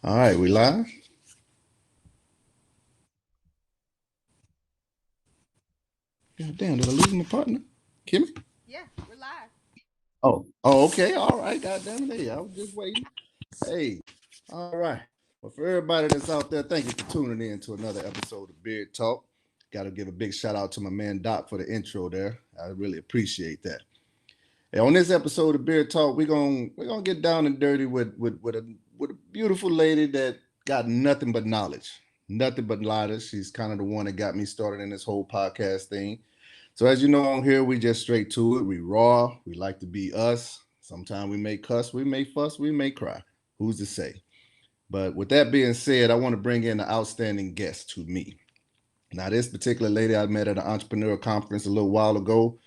All right, we live? God damn, did I lose my partner? Kimmy? Yeah, we're live. Oh, okay. All right, God damn it. Hey, I was just waiting. Hey, all right. Well, for everybody that's out there, thank you for tuning in to another episode of Beard Talk. Got to give a big shout out to my man Doc for the intro there. I really appreciate that. Hey, on this episode of Beard Talk, we're gonna get down and dirty with a beautiful lady that got nothing but knowledge, nothing but knowledge. She's kind of the one that got me started in this whole podcast thing. So as you know on here, we just straight to it. We raw. We like to be us. Sometimes we may cuss, we may fuss, we may cry. Who's to say? But with that being said, I want to bring in an outstanding guest to me. Now, this particular lady I met at an entrepreneur conference a little while ago,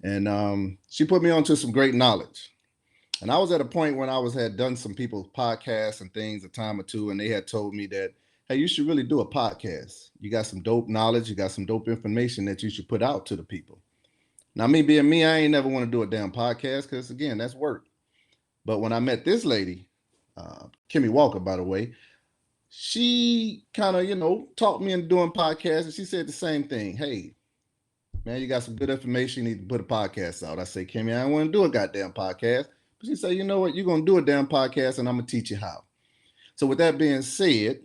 and she put me onto some great knowledge. And I was at a point when I was had done some people's podcasts and things a time or two, and they had told me that, hey, you should really do a podcast. You got some dope knowledge, you got some dope information that you should put out to the people. Now, me being me, I ain't never want to do a damn podcast because again, that's work. But when I met this lady, Kimmy Walker, by the way, she kind of talked me into doing podcasts, and she said the same thing. Hey, man, you got some good information. You need to put a podcast out. I say, Kimmy, I don't want to do a goddamn podcast. But she said, you know what? You're gonna do a damn podcast, and I'm gonna teach you how. So with that being said,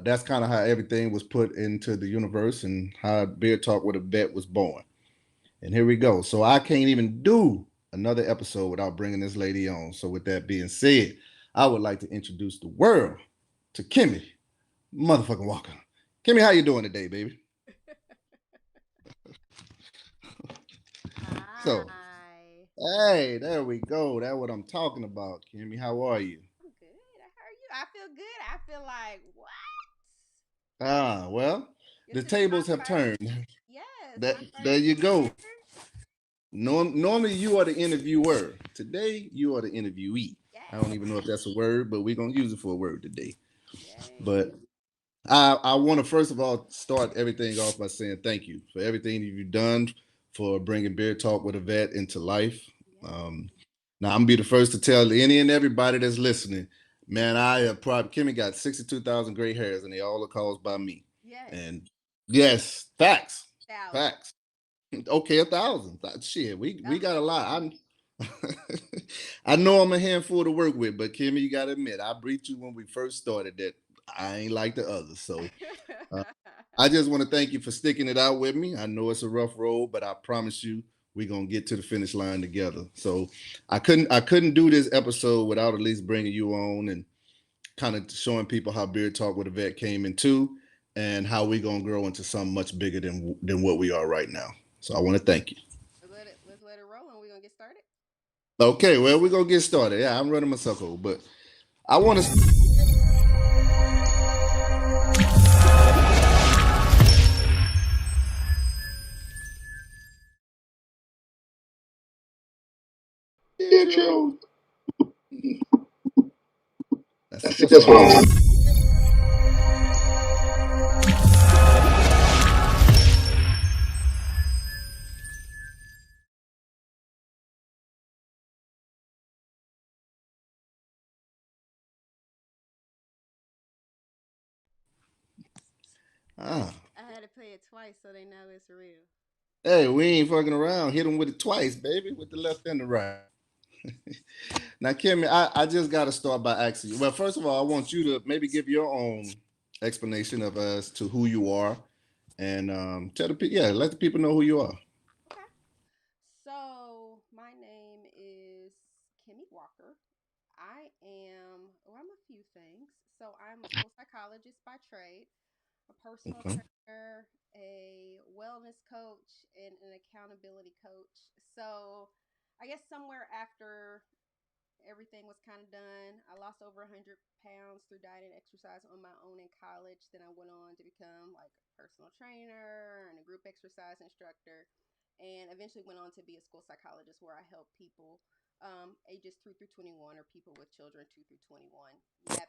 that's kind of how everything was put into the universe and how Beer Talk with a Vet was born. And here we go. So I can't even do another episode without bringing this lady on. So with that being said, I would like to introduce the world to Kimmy motherfucking Walker. Kimmy, how you doing today, baby? So, Hi. hey, there we go. That's what I'm talking about, Kimmy. How are you? I'm good. How are you? I feel good. I feel like, what? Well, the This is my tables have first. turned. Yes, That my there first you go. appearance. Normally you are the interviewer. Today you are the interviewee. I don't even know if Yes. that's a word, but we're gonna use it for a word today. Yay. But I want to first of all start everything off by saying thank you for everything that you've done for bringing Beer Talk with a Vet into life. Yes. Um, Now I'm gonna be the first to tell any and everybody that's listening, man. I have probably Kimmy got 62,000 gray hairs, and they all are caused by me. Yes. And yes, facts, Thousand. facts. Okay, 1,000. Shit, we I'm got a just lot. saying. I know I'm a handful to work with, but Kimmy, you gotta admit, I breathed you when we first started that I ain't like the others. So uh, I just want to thank you for sticking it out with me. I know it's a rough road, but I promise you we're gonna get to the finish line together. So I couldn't do this episode without at least bringing you on and kind of showing people how Beard Talk with a Vet came into and how we gonna grow into something much bigger than what we are right now. So I want to thank you. Let's let it roll and we're gonna get started. Okay, well we're gonna get started. Yeah, I'm running my circle, but I want to. Intro. That's That's what what I'm I'm talking. saying. Ah, I had to play it twice so they know it's real. hey, we ain't fucking around. Hit him with it twice, baby, with the left and the right. Now, Kimmy, I just got to start by asking you. Well, first of all, I want you to maybe give your own explanation of as to who you are and tell the people, yeah, let the people know who you are. Okay. So my name is Kimmy Walker. I am, well, I'm a few things. So I'm a school psychologist by trade, a personal Okay. trainer, a wellness coach, and an accountability coach. So I guess somewhere after everything was kind of done, I lost over 100 pounds through diet and exercise on my own in college. Then I went on to become like a personal trainer and a group exercise instructor, and eventually went on to be a school psychologist where I help people ages 2 through 21 or people with children 2 through 21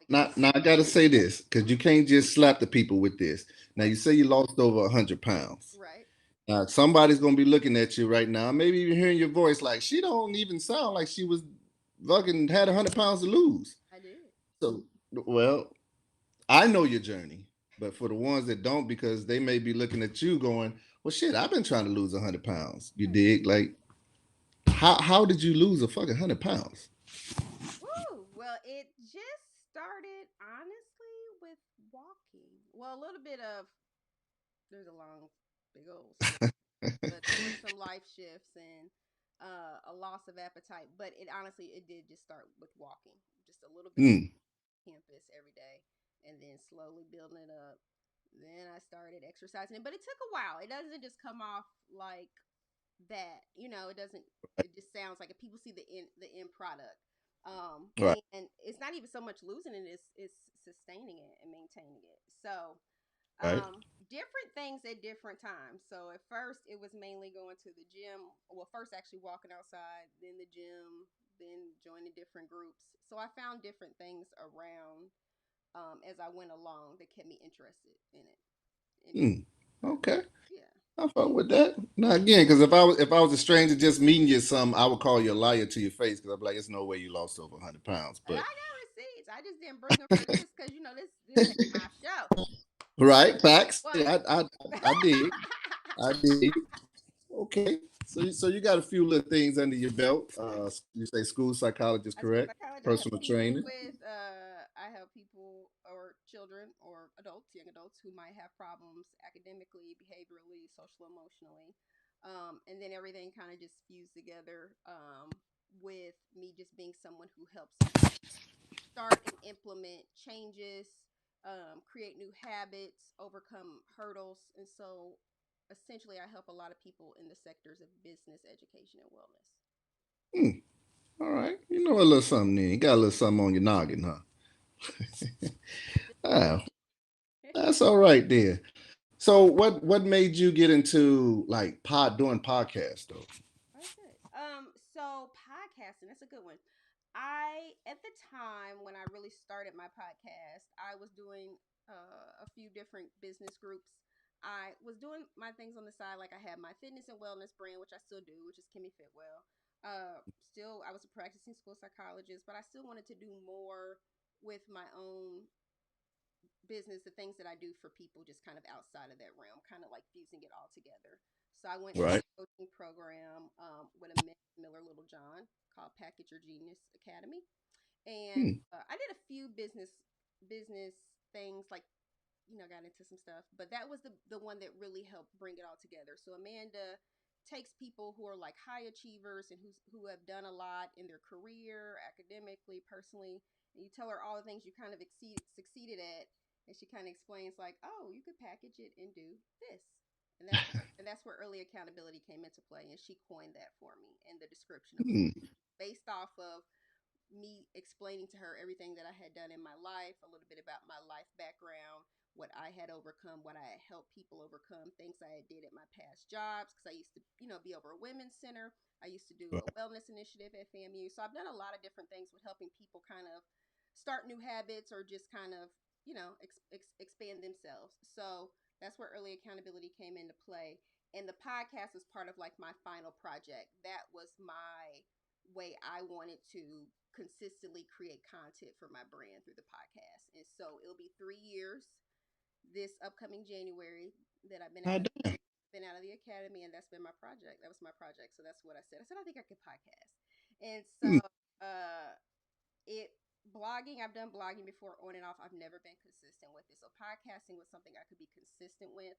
Now, navigate. now I gotta say this because you can't just slap the people with this. Now Okay. you say you lost over 100 pounds. Right. Now somebody's gonna be looking at you right now, maybe even hearing your voice like she don't even sound like she was fucking had 100 pounds to lose. I did. So, well, I know your journey, but for the ones that don't, because they may be looking at you going, "Well, shit, I've been trying to lose 100 pounds." You Right. dig? Like, how did you lose a fucking 100 pounds? Woo! Well, it just started honestly with walking. Well, a little bit of there's a long, big old story, but there were some life shifts and a loss of appetite. But it honestly, it did just start with walking, just a little bit of Mm, campus every day, and then slowly building it up. Then I started exercising, but it took a while. It doesn't just come off like that. It doesn't. It just sounds like if people see the end product. right, And it's not even so much losing it; it's sustaining it and maintaining it. So right. different things at different times. So at first it was mainly going to the gym. Well, first actually walking outside, then the gym, then joining different groups. So I found different things around as I went along that kept me interested in it. And Mm, uh, okay. yeah, I fuck with that. Now again, because if I was a stranger just meeting you some, I would call you a liar to your face because I'm like, it's no way you lost over 100 pounds. I But got receipts. I just didn't bring them for this because this ain't my show. right, facts. Well, I did. I did. Okay. So you got a few little things under your belt. You say school psychologist, I school correct? psychologist. I help Personal people trainer. with I help people or children or adults, young adults who might have problems academically, behaviorally, social, emotionally, and then everything kind of just fused together with me just being someone who helps people start and implement changes, create new habits, overcome hurdles, and so essentially I help a lot of people in the sectors of business, education, and wellness. Hmm. All right. You know a little something then. You got a little something on your noggin, huh? Just a Ah, bit. that's all right there. So what made you get into like doing podcasts though? Okay. So podcasting, that's a good one. I at the time when I really started my podcast, I was doing a few different business groups. I was doing my things on the side, like I had my fitness and wellness brand, which I still do, which is Kimmy Fitwell. Still, I was a practicing school psychologist, but I still wanted to do more with my own business, the things that I do for people, just kind of outside of that realm, kind of like fusing it all together. So I went to Right. a coaching program with a Miller Littlejohn called Package Your Genius Academy, and Hmm. I did a few business things like got into some stuff, but that was the one that really helped bring it all together. So Amanda takes people who are like high achievers and who have done a lot in their career, academically, personally, and you tell her all the things you kind of succeeded at, and she kind of explains like, oh, you could package it and do this, and that's where early accountability came into play, and she coined that for me and the description of Hmm. based off of me explaining to her everything that I had done in my life, a little bit about my life background, what I had overcome, what I had helped people overcome, things I had did at my past jobs, because I used to, be over a women's center. I used to do a wellness initiative at FAMU. So I've done a lot of different things with helping people kind of start new habits or just kind of, expand themselves. So that's where early accountability came into play. And the podcast was part of like my final project. That was my way I wanted to consistently create content for my brand through the podcast. And so it'll be 3 years this upcoming January that I've I been out of the academy, and that's been my project. That was my project. So that's what I said. I said I think I could podcast. And so Hmm. uh it blogging, I've done blogging before on and off. I've never been consistent with it. So podcasting was something I could be consistent with.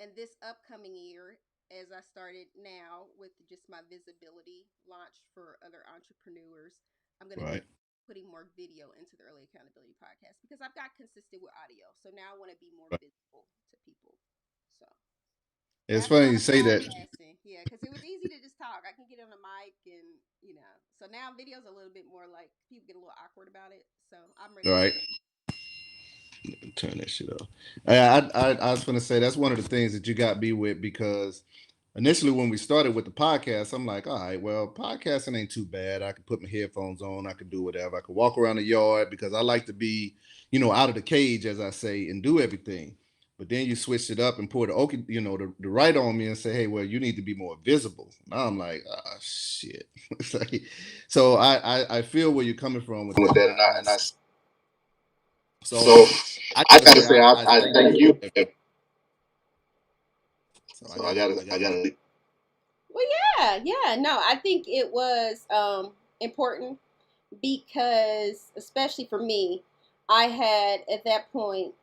And this upcoming year, as I started now with just my visibility launch for other entrepreneurs, I'm going to be Right. putting more video into the early accountability podcast because I've got consistent with audio. So now I want to be more Right. visible to people. So It's that's funny why you the say that. podcasting. Yeah, because it was easy to just talk. I can get on a mic and. So now videos a little bit more like people get a little awkward about it. So I'm ready to. Right. Turn that shit off. I was gonna say that's one of the things that you got me with because initially when we started with the podcast, I'm like, all right, well, podcasting ain't too bad. I can put my headphones on, I can do whatever. I can walk around the yard because I like to be, out of the cage, as I say, and do everything. But then you switch it up and pour the right on me and say, hey, well, you need to be more visible. Now I'm like, ah, shit. It's like, so I feel where you're coming from with with that, that, and I and I So I I gotta gotta say, say, I I thank thank you. you. So So I gotta. Well, yeah. No, I think it was important because, especially for me, I had at that point,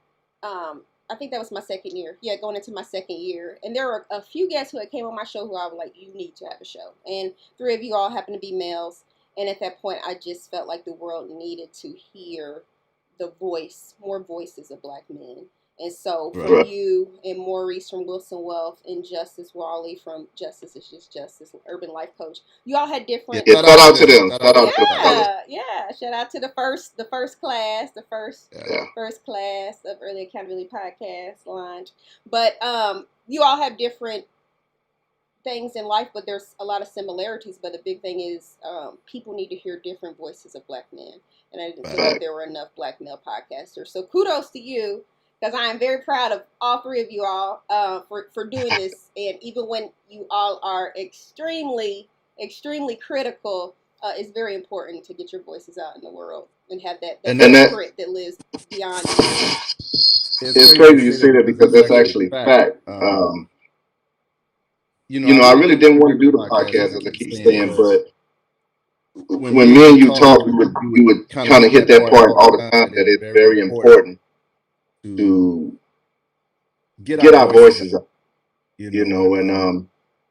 I think that was my second year. Yeah, going into my second year, and there were a few guests who had came on my show who I was like, "You need to have a show," and three of you all happened to be males. And at that point, I just felt like the world needed to hear more voices of black men. And so from Right. you and Maurice from Wilson Wealth and Justice Raleigh from Justice is Just Justice, Urban Life Coach, you all had different. Yeah, shout out to them. Shout Shout out to out to them them, fellas. fellas. Yeah. Shout out to the first class, Yeah. first class of Early Accountability Podcast Lounge. But you all have different things in life, but there's a lot of similarities. But the big thing is people need to hear different voices of black men, and I didn't feel like there were enough black male podcasters. So kudos to you, because I am very proud of all three of you all for doing this. And even when you all are extremely critical, it's very important to get your voices out in the world and have that And spirit that lives beyond you. It's crazy you say that because that's actually fact. I I really really didn't didn't want want to to do do the the podcast, podcast, as as I I keep keep saying, saying, but when when me me and and you you talk, talk, you would kind of hit that part all the time that it's very important to get get our our voices voices out. up, And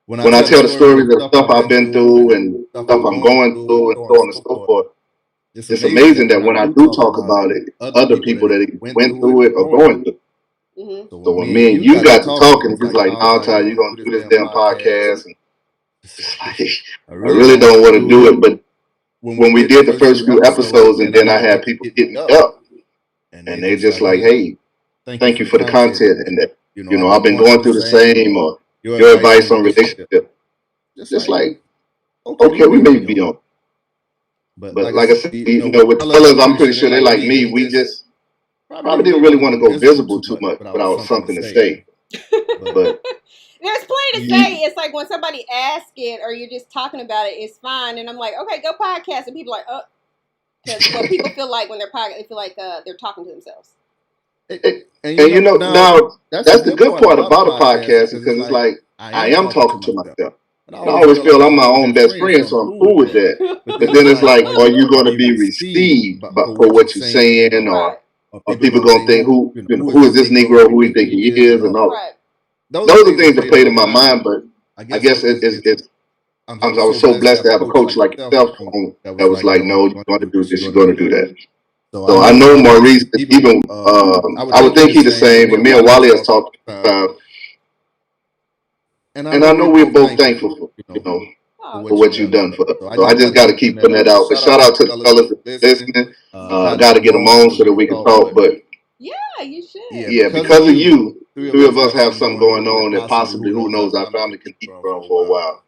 when I tell the stories of the stuff I've been through and stuff I'm going through and so on and so forth, it's amazing that when I do talk about it, other people that went through it or going through it. Mm-hmm. So So when me and you got to talking, he was like, "No, Ty, you're gonna do this damn podcast." And it's like, I I really don't want to do it, but when we did the first few episodes, and then I had people hit me up, and they just like, "Hey, thank you for the content," and that, I've been going through the same, or your advice on relationship. Just like, okay, we may be on, but like I said, with fellas, I'm pretty sure they like me. We just probably didn't really want to go visible too much without something to say. But there's plenty to say. It's like when somebody asks it or you're just talking about it, it's fine. And I'm like, okay, go podcast. And people are like, oh, because what people feel like when they're podcast, they feel like they're talking to themselves. And now that's the good part about a podcast, because it's like I am talking to myself. And I always feel I'm my own best friend, so I'm cool with that. But then it's like, are you going to be received for what you're saying, or are people going to think who is this Negro, who he think he is, and all? Right. Those are things that played in my mind. But I guess I was so blessed to have a coach like yourself that was like, no, you're going to do this, you're going to do that. So I know Maurice, even I would think he's the same, but me and Wally has talked about, and and I know we're both thankful for, for what you've done for us. So I just got to keep putting that out. But shout out to the fellas that's listening. Got to get them on so that we can talk. But yeah, you should. Yeah, because of you, three of us have something going on that possibly, who knows, our family can eat from for a while.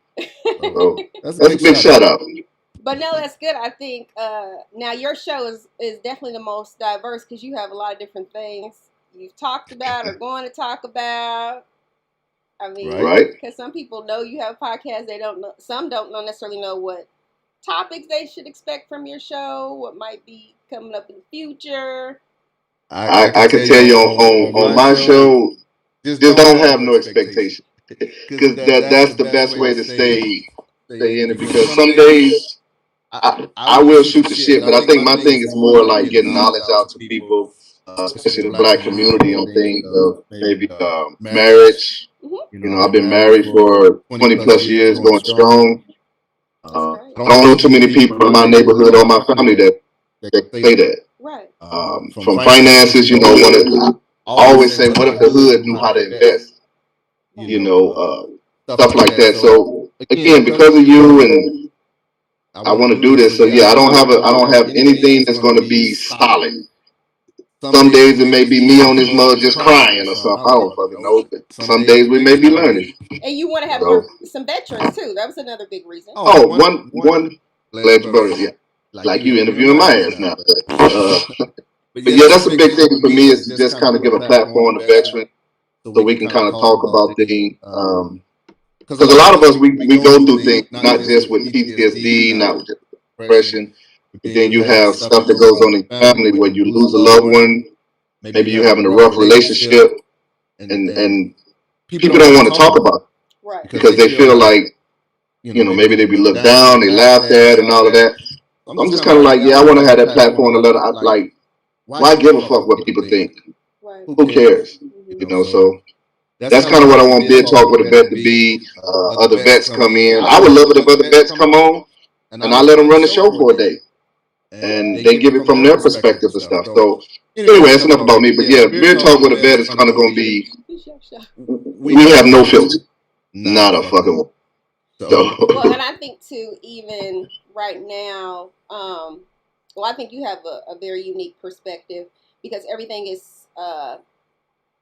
So that's a big shout out. But no, that's good. I think now your show is definitely the most diverse because you have a lot of different things you've talked about or going to talk about. I mean, right? Because some people know you have a podcast. They don't know. Some don't necessarily know what topics they should expect from your show. What might be coming up in the future. I can tell you on my show, just don't have no expectation, because that's the best way to stay in it. Because some days I will shoot the shit, but I think my thing is more like getting knowledge out to people, especially the black community, on things of maybe marriage. I've been married for 20 plus years, going strong. I don't know too many people in my neighborhood or my family that say that. Right. From finances, want to always say, what if the hood knew how to invest? Stuff like that. So again, because of you, and I want to do this. So yeah, I don't have anything that's going to be solid. Some days it may be me on this mug just crying or something. I don't fucking know. But some days we may be learning. And you want to have some veterans too. That was another big reason. Oh, one glad you brought it. Yeah, like you interviewing my ass now. But yeah, that's a big thing for me, is to just kind of give a platform to veterans so we can kind of talk about things. Because a lot of us, we go through things, not just with PTSD, not with just depression, but then you have stuff that goes on in your family where you lose a loved one, maybe you having a rough relationship, and people don't want to talk about it Right. because they feel like, maybe they be looked down, they laughed at, and all of that. I'm just kind of like, yeah, I want to have that platform to let like, why give a fuck what people think? Right. Who cares? So that's kind of what I want Bid Talk with a Vet to be. Other vets come in. I would love it if other vets come on and I let them run the show for a day, and they give it from their perspective and stuff. So anyway, that's enough about me. But yeah, Beer Talk with a Vet is kind of going to be, we have no filter. Not a fucking one. So. Well, and I think too, even right now, well, I think you have a very unique perspective because everything is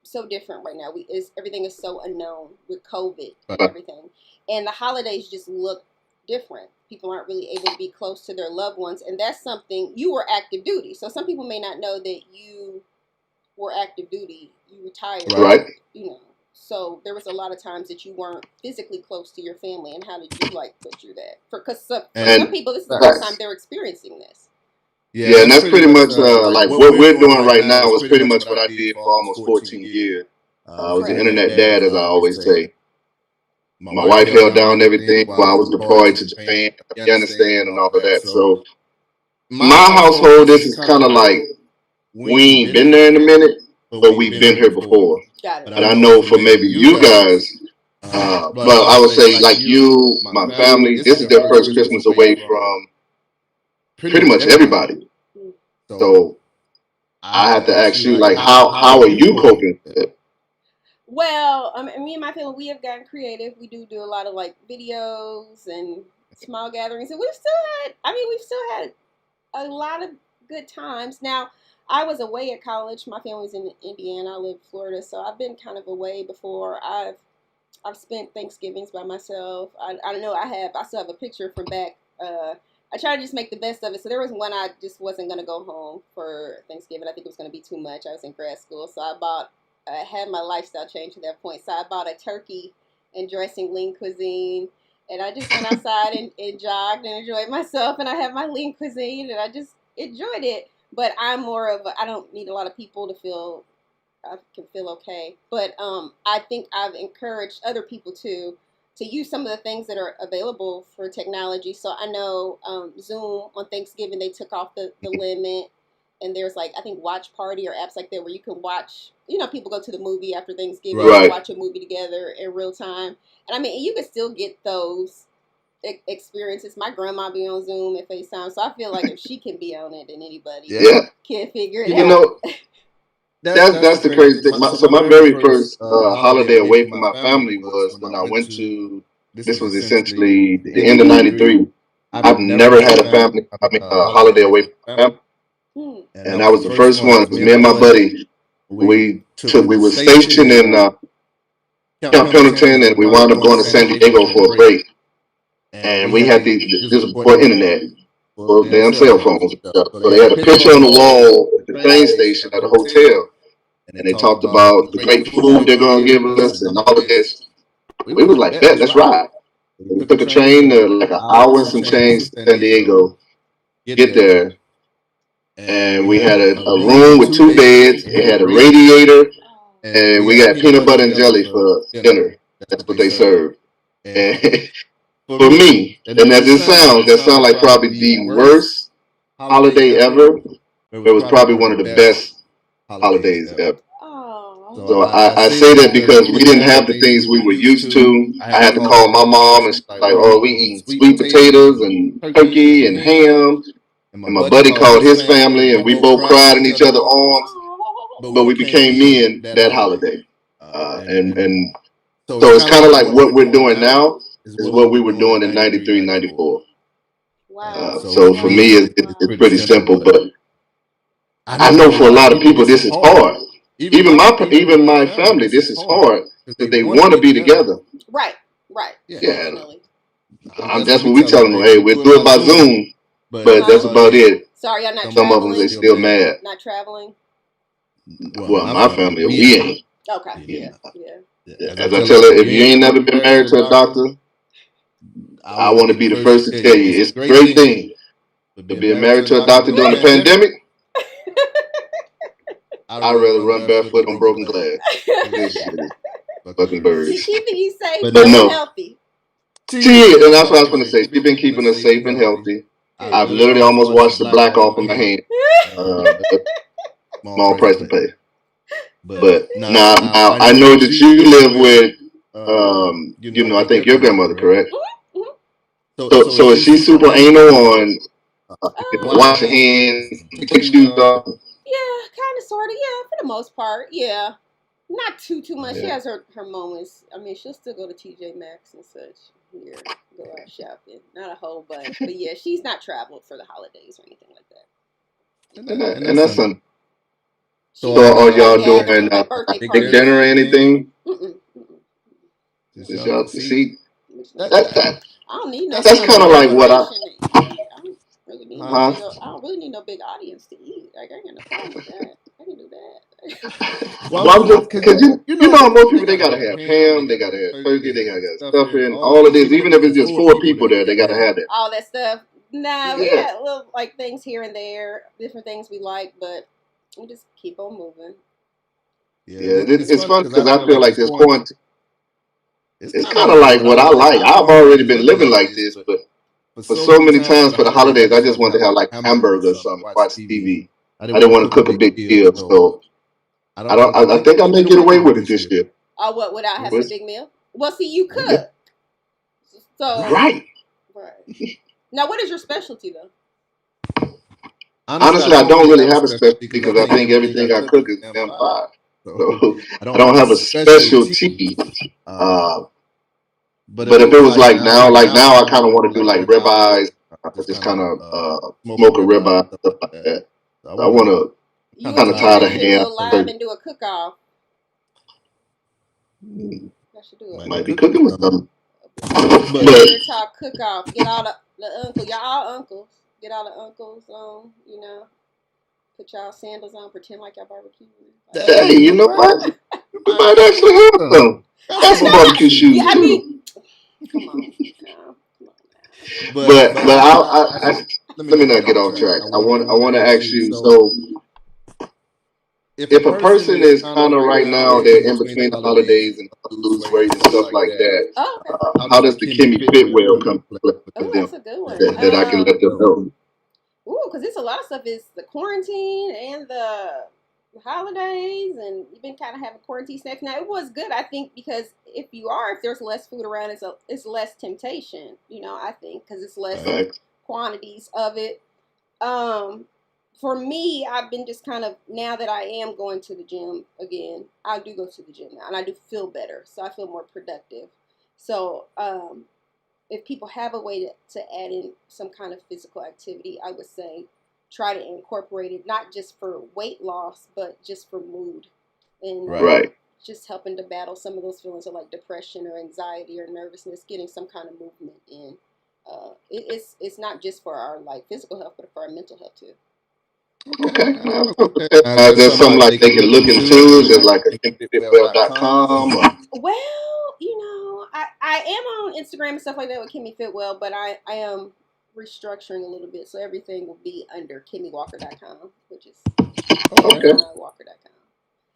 so different right now. Everything is so unknown with COVID and everything, and the holidays just look different. People aren't really able to be close to their loved ones, and that's something. You were active duty, so some people may not know that you were active duty. You retired, right? So there was a lot of times that you weren't physically close to your family. And how did you put through that? Because for some people, this is the first time they're experiencing this. Yeah, and that's pretty much like what we're doing right now is pretty much what I did for almost 14 years. I was an internet dad, as I always say. My wife held down everything while I was deployed to Japan, Afghanistan, and all of that. So my household, this is kind of like, we ain't been there in a minute, but we've been here before. Got it. And I know for maybe you guys, but I would say like you, my family, this is their first Christmas away from pretty much everybody. So I have to ask you, like, how are you coping with it? Well, me and my family, we have gotten creative. We do a lot of like videos and small gatherings, and we've still had a lot of good times. Now, I was away at college. My family's in Indiana. I live in Florida, so I've been kind of away before. I've spent Thanksgivings by myself. I don't know. I still have a picture from back. I tried to just make the best of it. So there was one I just wasn't going to go home for Thanksgiving. I think it was going to be too much. I was in grad school, so I had my lifestyle change at that point. So I bought a turkey and dressing lean cuisine. And I just went outside and jogged and enjoyed myself. And I had my lean cuisine and I just enjoyed it. But I'm more of I don't need a lot of people to feel, I can feel okay. But I think I've encouraged other people to use some of the things that are available for technology. So I know Zoom on Thanksgiving, they took off the limit. And there's like, I think Watch Party or apps like that where you can watch, people go to the movie after Thanksgiving and watch a movie together in real time. And I mean, you can still get those experiences. My grandma be on Zoom and FaceTime. So I feel like if she can be on it, then anybody can figure it out. That's the crazy thing. So my very first holiday away from my family was when I went to, this was essentially the end of 93. I've never had a holiday away from my family. And that was the first one. It was me and my buddy. We were stationed in Camp Pendleton, and we wound up going to San Diego for a break. And we had this was before internet, for damn cell phones. So they had a picture on the wall at the train station at a hotel, and they talked about the great food they're gonna give us and all of this. We was like, bet, let's ride. We took a train like an hour and some change to San Diego. Get there. And we had a room with 2 beds. It had a radiator, and we got peanut butter and jelly for dinner. That's what they served. And for me, and as it sounds, that sounds like probably the worst holiday ever. It was probably one of the best holidays ever. So I say that because we didn't have the things we were used to. I had to call my mom and she's like, oh, we eat sweet potatoes and turkey and ham. And my buddy called his family, and we both cried in each other's arms. But we became men that holiday. And so it's kind of like what we're doing now is what we were doing in 93, 94. Wow. So for me, it's pretty simple. But I know for a lot of people, this is hard. Even my family, this is hard because they want to be together. Right. Yeah. That's what we tell them. Hey, we'll do it by Zoom. But that's about it. Sorry, I'm not Some of them, they still mad. Not traveling? Well, my family, we ain't. Okay. Yeah. As I tell her, if you ain't never been married to a doctor, I want to be the first to tell you, it's a great thing. But being married to a doctor during the pandemic, I'd rather run barefoot on broken glass. This shit is fucking birds. She's keeping you safe, But but no. healthy. She is, and that's what I was going to say. She's been keeping us safe and healthy. I've literally almost washed the black off of my hand. Small price to pay. But now I know that you live with, I think your grandmother, correct? So is she super anal on wash your hands, take shoes off? Yeah, kind of, sort of. Yeah, for the most part. Yeah. Not too much. She has her moments. I mean, she'll still go to TJ Maxx and such. Here, go out shopping. Not a whole bunch, but yeah, she's not traveled for the holidays or anything like that. And that's something. So are y'all doing big dinner or anything? Just y'all see. That I don't need no. That's kind of like what I. I don't really need no big audience to eat. Like, I ain't got no problem with that. I can do that. Well, I'm just because you know most people, they gotta have ham, they gotta have turkey, they gotta have stuffing, all of this. Even if it's just 4 people there, they gotta have that. All that stuff. Nah, we got little like things here and there, different things we like, but we just keep on moving. Yeah, it's fun because I feel like this quarantine. It's kind of like what I like. I've already been living like this, but for so many times for the holidays, I just wanted to have like hamburgers or something, watch TV. I didn't want to cook a big meal, so I think I may get away with it this year. Oh, what, without having a big meal? Well, see, you cook. So right. Now, what is your specialty though? Honestly, I don't really have a specialty because I think everything I cook is damn fire. So I don't have a specialty. But if it was like now I kind of want to do like ribeyes, just kind of smoke a ribeye, stuff like that. So I want to kind of tired of ham. Go live and do a cook-off. Might be cooking with something. But talk cook-off. Get all the uncles. Y'all all uncles. Get all the uncles on. Put y'all sandals on. Pretend like y'all barbecuing. Hey, you know what? We might actually have some. Have some barbecue shoes yeah, I mean, come on. But I let me not get off track. I want to ask you. So, if a person is kind of right now, they're in between the holidays and lose weight and stuff like that. How does the Kimmy Fitwell come to play with them? That's a good one. That I can let them know. Ooh, because it's a lot of stuff. Is the quarantine and the holidays, and you've been kind of having quarantine snacks. Now it was good, I think, because if there's less food around, it's less temptation. I think because it's less quantities of it. For me, I've been just kind of, now that I am going to the gym again, I do go to the gym now, and I do feel better, so I feel more productive. So if people have a way to add in some kind of physical activity, I would say try to incorporate it, not just for weight loss, but just for mood. And just helping to battle some of those feelings of like depression or anxiety or nervousness, getting some kind of movement in. It's not just for our like physical health, but for our mental health too. Okay. There's something like they can look into. Is it like a KimmyFitwell.com? Well, I am on Instagram and stuff like that with Kimmy Fitwell, but I am restructuring a little bit, so everything will be under KimmyWalker.com, which is Walker.com.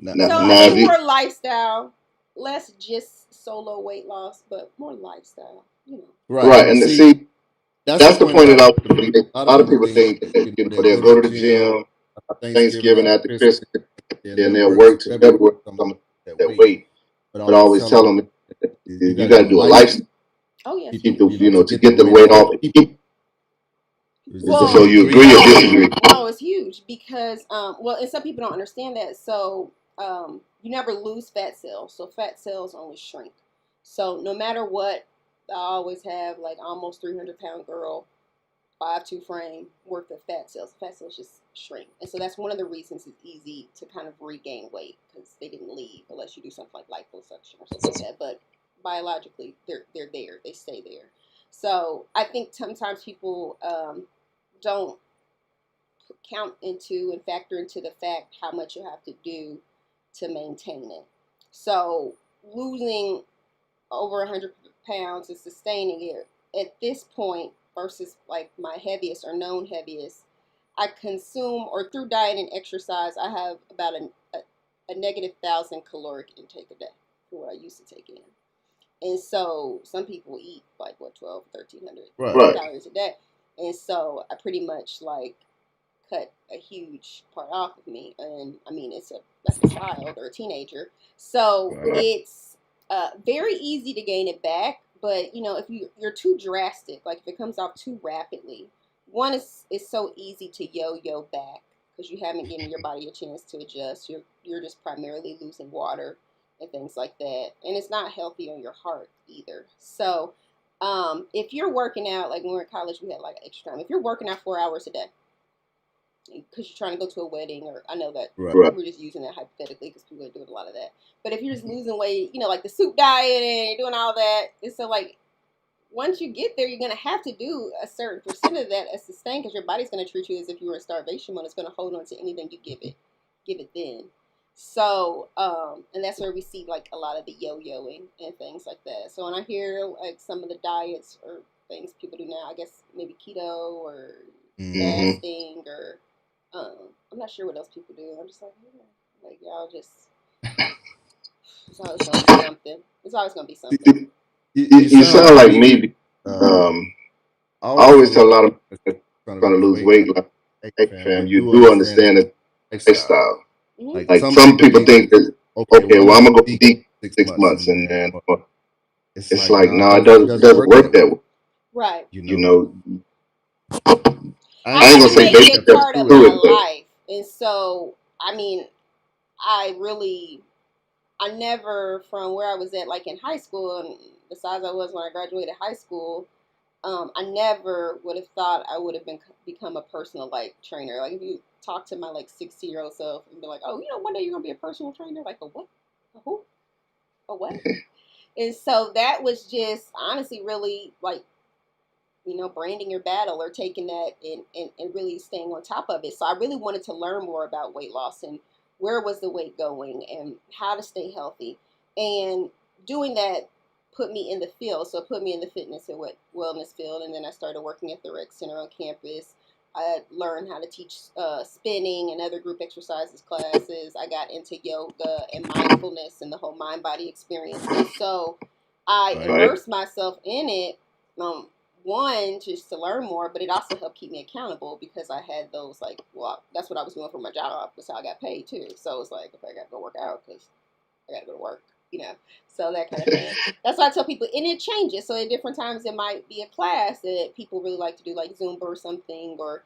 So it's more lifestyle, less just solo weight loss, but more lifestyle. Right, and see. That's the point that a lot of people think that they'll go to the gym Thanksgiving after Christmas, and they'll work to February some of that weight. But I always tell them you got to do a lifestyle. Oh yes. You keep to get the weight off. Well, so you agree or disagree? No, it's huge because and some people don't understand that. So you never lose fat cells, so fat cells only shrink. So no matter what. I always have like almost 300-pound girl, 5'2" frame worth of fat cells. Fat cells just shrink, and so that's one of the reasons it's easy to kind of regain weight because they didn't leave unless you do something like liposuction or something like that. But biologically, they're there. They stay there. So I think sometimes people don't count into and factor into the fact how much you have to do to maintain it. So losing over 100 pounds and sustaining it at this point versus like my heaviest or known heaviest, I consume, or through diet and exercise, I have about a negative 1,000 caloric intake a day for what I used to take in. And so some people eat like what 12, 1,300 Right. calories a day, and so I pretty much like cut a huge part off of me. And I mean, it's like a child or a teenager, so Right. it's very easy to gain it back. But you know, if you're too drastic, like if it comes off too rapidly, one is it's so easy to yo-yo back because you haven't given your body a chance to adjust. You're just primarily losing water and things like that, and it's not healthy on your heart either. So if you're working out, like when we were in college, we had like extra time. If you're working out 4 hours a day because you're trying to go to a wedding, or I know that Right. we're just using that hypothetically because people are doing a lot of that. But if you're just losing weight, you know, like the soup diet and you're doing all that, and so like once you get there, you're gonna have to do a certain percent of that as sustain because your body's gonna treat you as if you were in starvation mode. It's gonna hold on to anything you give it then. So, and that's where we see like a lot of the yo-yoing and things like that. So when I hear like some of the diets or things people do now, I guess maybe keto or fasting or I'm not sure what else people do. I'm just like, yeah, like y'all just it's always gonna be something. It's always gonna be something. You sound like me. I always tell a lot of people trying to lose weight. Like, hey, fam, you do understand the lifestyle. Like some people think that, okay, well, I'm gonna go eat 6 months, and then it's like, no, it doesn't work that way. Right. You know, I ain't gonna say made baby it steps part of through my it, but life, and so I mean, I never, from where I was at, like in high school, and the size I was when I graduated high school, I never would have thought I would have become a personal like trainer. Like if you talk to my like 60-year-old self and be like, oh, you know, one day you're gonna be a personal trainer, like a what, a who, a what? And so that was just honestly really like, you know, branding your battle or taking that and really staying on top of it. So I really wanted to learn more about weight loss and where was the weight going and how to stay healthy. And doing that put me in the field. So it put me in the fitness and wellness field. And then I started working at the rec center on campus. I learned how to teach spinning and other group exercises classes. I got into yoga and mindfulness and the whole mind-body experience. And so I immersed myself in it. One, just to learn more, but it also helped keep me accountable because I had those like, well, that's what I was doing for my job. That's how I got paid too. So it's like, okay, I got to go work out because I got to go to work, you know, so that kind of thing. That's why I tell people, and it changes. So at different times, it might be a class that people really like to do, like Zumba or something, or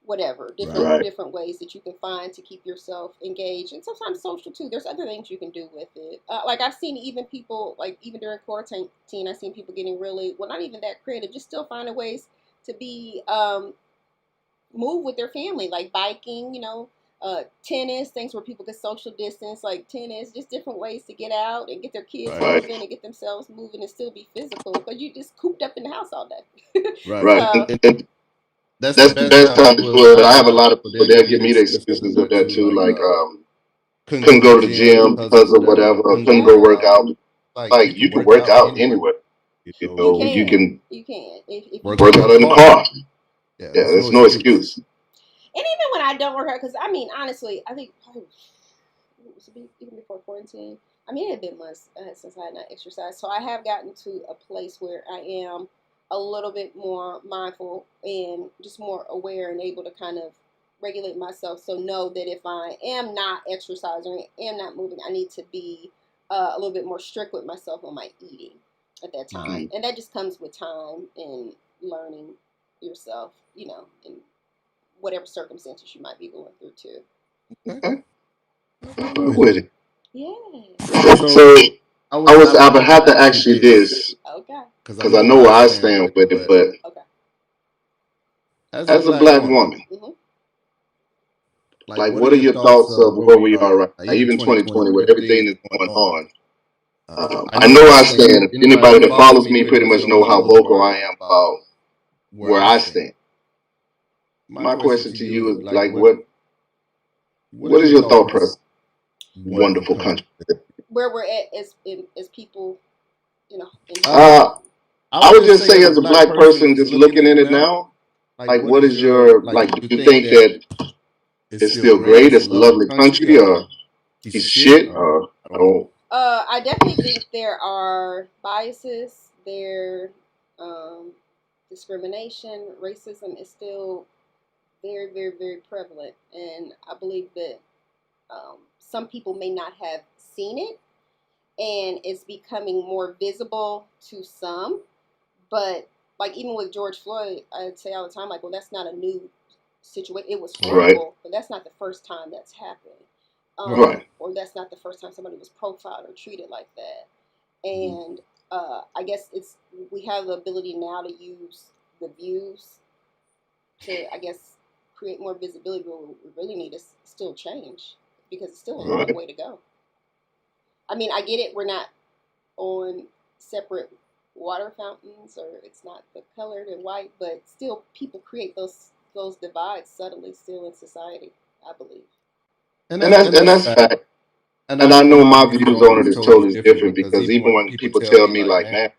whatever, different ways that you can find to keep yourself engaged, and sometimes social too. There's other things you can do with it. Like I've seen even people, like even during quarantine, I've seen people getting really, well, not even that creative, just still finding ways to be move with their family, like biking, you know, tennis, things where people can social distance, like tennis, just different ways to get out and get their kids moving and get themselves moving and still be physical because you just cooped up in the house all day. right. So, That's the best time to do it. I have a lot of people that give me the excuses of that too, like couldn't go to the gym because of whatever, couldn't go work out. Like you can work out anywhere. You know, you can if work out in the car. Yeah, there's no excuse. And even when I don't work out, because I mean, honestly, I think probably even before quarantine, I mean, it had been months since I had not exercised. So I have gotten to a place where I am a little bit more mindful and just more aware and able to kind of regulate myself. So know that if I am not exercising, am not moving, I need to be a little bit more strict with myself on my eating at that time. And that just comes with time and learning yourself, you know, in whatever circumstances you might be going through too. Okay. With it. Yeah. So I would have to ask you this. Okay. Because I know where I stand with it, but okay. As a black woman, like what are your thoughts of where we are right now, even 2020, with everything that's going on? I know I stand. If anybody that follows me pretty much know how vocal I am about where I stand. My question to you is like, what is your thought process? Wonderful country. Where we're at as people, you know. I would just say, as a black person, just looking at it now, like, what is your, like, do you think that it's still great? It's a lovely country, or piece of shit, or I don't. I definitely think there are biases. Discrimination, racism is still very, very, very prevalent, and I believe that some people may not have seen it, and it's becoming more visible to some. But like even with George Floyd, I'd say all the time, like, well, that's not a new situation. It was horrible, but that's not the first time that's happened. Or that's not the first time somebody was profiled or treated like that. And I guess we have the ability now to use the views to, I guess, create more visibility. But what we really need is still change, because it's still a long way to go. I mean, I get it. We're not on separate water fountains, or it's not the colored and white, but still people create those divides subtly still in society, I believe. And that's fact. And I know my views on it is totally different, because even when people tell me like, man,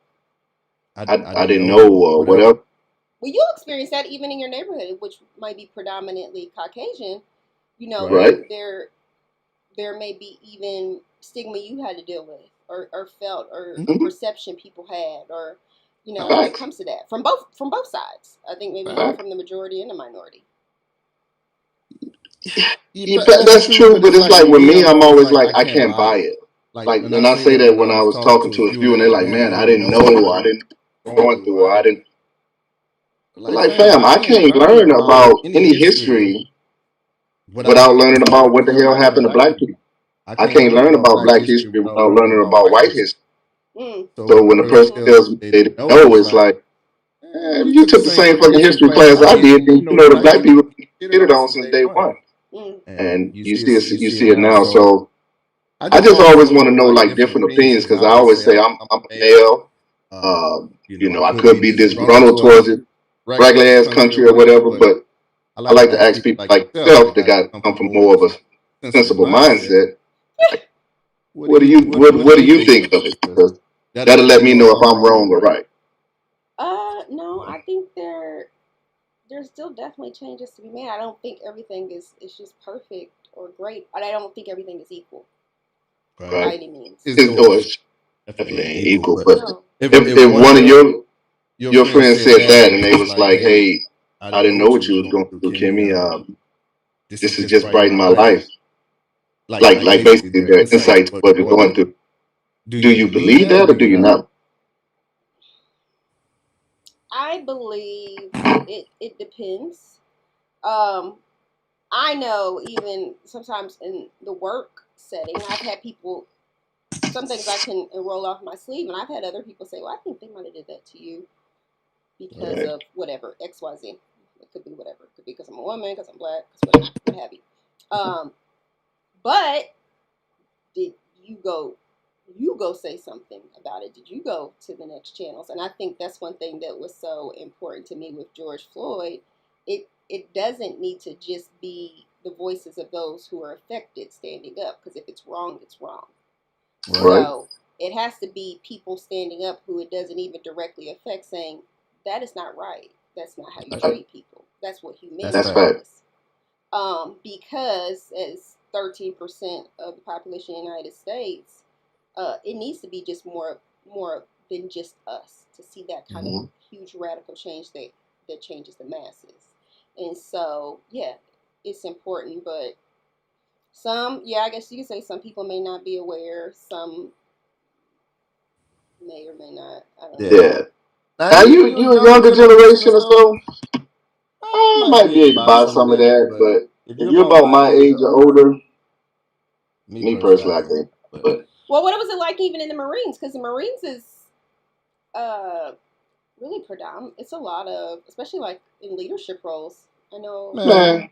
I didn't know, or whatever. Well, you'll experience that even in your neighborhood, which might be predominantly Caucasian. You know, there may be even stigma you had to deal with, or felt, or perception people had, or when it comes to that from both sides. I think maybe even from the majority and the minority. Yeah, that's true, but it's like with me, I'm always like, I can't buy it. Like, and I say that when I was talking to a few, and they're like, man, I didn't know, I didn't going through, or I didn't. Like, fam, I can't learn about any history without learning about what the hell happened to black people. I can't learn about black history without learning about white history. So when a person tells me they didn't know, it's like, if you took the same fucking history class I did, then you know the black people get it on since day one. And you see it now. So I just always want to know like different opinions, because I always say I'm a male. I could be disgruntled towards it, regular ass country or whatever, but I like to ask people like yourself that come from more of a sensible mindset. Like, what do you think of it? Because that'll let me know if I'm wrong or right. No, I think there's still definitely changes to be made. I don't think everything is just perfect or great. I don't think everything is equal by any means. It's definitely ain't equal. But if one of your friends said that, and they was like, hey, I didn't know what you was going through, Kimmy. This has just brightened my life. Like basically their insight to what you're going through. Do you believe that, or do you not? I believe it depends. I know even sometimes in the work setting, I've had people, some things I can roll off my sleeve, and I've had other people say, well, I think they might have did that to you because of whatever, XYZ. It could be whatever. It could be because I'm a woman, because I'm black, because what have you. But did you go say something about it? Did you go to the next channels? And I think that's one thing that was so important to me with George Floyd. It doesn't need to just be the voices of those who are affected standing up, because if it's wrong, it's wrong. Right. So it has to be people standing up who it doesn't even directly affect, saying that is not right. That's not how you treat people. That's what humanity is. Because as 13% of the population in the United States, it needs to be just more than just us to see that kind of huge radical change that changes the masses. And so, yeah, it's important, but I guess you could say some people may not be aware. Some may or may not. I don't know. Now you a younger generation or so, I might be able to buy some of that, but if you're about my age or older, me personally, I can't. But well, what was it like even in the Marines? Because the Marines is really predominant. It's a lot of, especially like in leadership roles. I know. Man,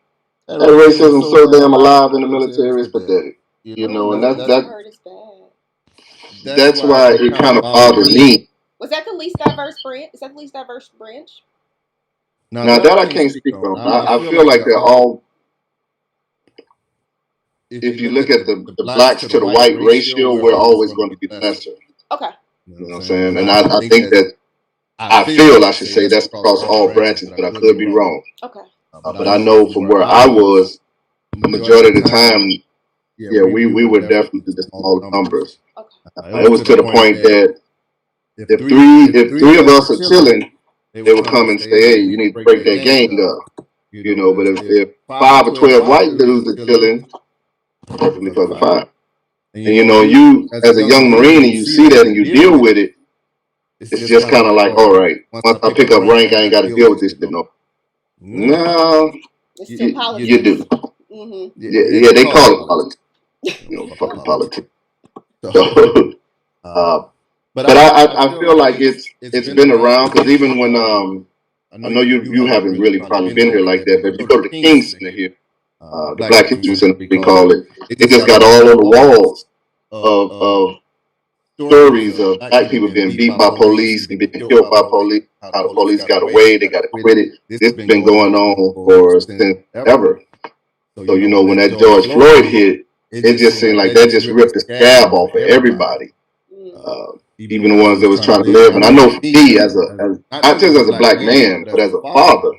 that racism's so damn alive in the military, it's pathetic. And I heard it's bad. That's why it kind of bothers me. Was that the least diverse branch? Is that the least diverse branch? Now that I can't speak on. I feel like they're all. If you look at the blacks to the white ratio, we're always going to be lesser. Okay. You know what I'm saying? And I think that I feel, I should say, that's across all branches, but I could be wrong. Okay. But I know from where I was, the majority of the time, yeah, we were definitely the smaller numbers. Okay. It was to the point that if three of us are chilling, they would come and say, "Hey, you need to break that gang up." But if 5 or 12 white dudes are chilling, definitely for the 5. And you as a young Marine, and you see that and you deal with it, it's just kind of like, all right, once I pick up rank, I ain't got to deal with this shit no. No, It's still politics. you do. Mm-hmm. Yeah, they call it politics. Fucking politics. So, but I feel like it's been around, because even when I know you haven't really probably been here like that, but if you go to the King Center here, the Black History Center we call it, it just got all on the walls of stories of black people being beat by police and being killed by police, how the police got away, they got acquitted. This has been going on for since ever. So when that George Floyd hit, it just seemed like that just ripped the scab off of everybody. Even the ones that was trying to live. And I know for me, as not just as a black man, but as a father,